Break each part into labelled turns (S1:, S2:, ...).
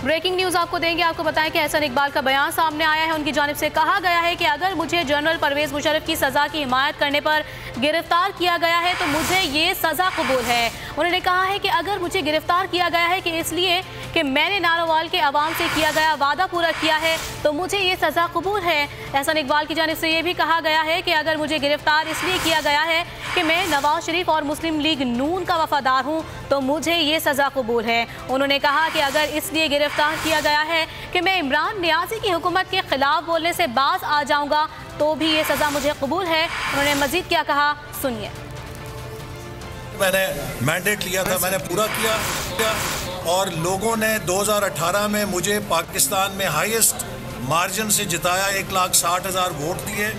S1: Breaking news आपको देंगे। आपको बताएं कि एहसन इकबाल का बयान सामने आया है। उनकी जानिब से कहा गया है कि अगर मुझे जनरल परवेज़ मुशर्रफ की सज़ा की हिमायत करने पर गिरफ्तार किया गया है तो मुझे ये सज़ा कबूल है। उन्होंने कहा है कि अगर मुझे गिरफ्तार किया गया है कि इसलिए कि मैंने नारोवाल के अवाम से किया गया वादा पूरा किया है तो मुझे ये सज़ा कबूल है। एहसन इकबाल की जानिब से ये भी कहा गया है कि अगर मुझे गिरफ्तार इसलिए किया गया है कि मैं नवाज शरीफ और मुस्लिम लीग नून का वफादार हूँ तो मुझे ये सज़ा कबूल है। उन्होंने कहा कि अगर इसलिए गिरफ्तार किया गया है कि मैं इमरान नियाज़ी की हुकूमत के खिलाफ बोलने से बाज आ जाऊँगा तो भी ये सज़ा मुझे कबूल है। उन्होंने मज़ीद क्या कहा, सुनिए।
S2: मैंने मैंडेट लिया था, मैंने पूरा किया और लोगों ने 2018 में मुझे पाकिस्तान में हाईएस्ट मार्जिन से जिताया, 1,60,000 वोट दिए।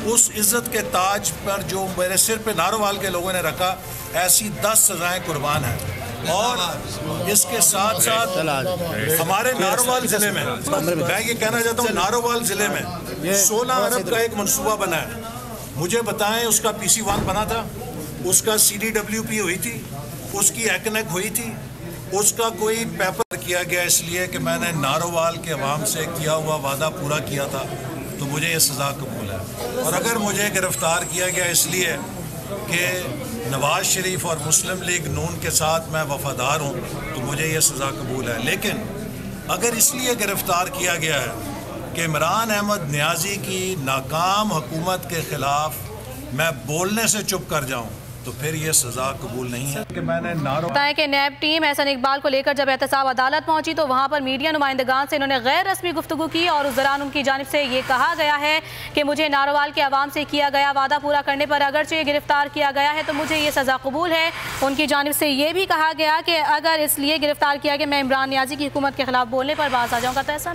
S2: उस इज़्ज़त के ताज पर जो मेरे सिर पे नारोवाल के लोगों ने रखा, ऐसी 10 सज़ाएँ कुर्बान हैं। और इसके साथ साथ हमारे नारोवाल ज़िले में, मैं ये कहना चाहता हूँ, नारोवाल ज़िले में 16 अरब का एक मनसूबा बना है। मुझे बताएं, उसका PC1 बना था, उसका CDWP हुई थी, उसकी एकनेक हुई थी, उसका कोई पेपर किया गया इसलिए कि मैंने नारोवाल के अवाम से किया हुआ वादा पूरा किया था तो मुझे ये सज़ा कबूल है। और अगर मुझे गिरफ़्तार किया गया इसलिए कि नवाज शरीफ और मुस्लिम लीग नून के साथ मैं वफादार हूँ तो मुझे ये सज़ा कबूल है। लेकिन अगर इसलिए गिरफ़्तार किया गया है कि इमरान अहमद नियाज़ी की नाकाम हुकूमत के ख़िलाफ़ मैं बोलने से चुप कर जाऊँ तो फिर ये सज़ा कबूल नहीं है। कि मैंने
S1: बताया कि नैब टीम एहसन इकबाल को लेकर जब एहतसाब अदालत पहुंची तो वहां पर मीडिया नुमाइंदगान से इन्होंने गैर रस्मी गुफ्तगू की और उस दौरान उनकी जानिब से ये कहा गया है कि मुझे नारोवाल के अवाम से किया गया वादा पूरा करने पर अगरचे गिरफ्तार किया गया है तो मुझे ये सज़ा कबूल है। उनकी जानिब से ये भी कहा गया कि अगर इसलिए गिरफ्तार किया कि मैं इमरान नियाज़ी की हुकूमत के खिलाफ बोलने पर बाज आ जाऊँगा तो ऐसा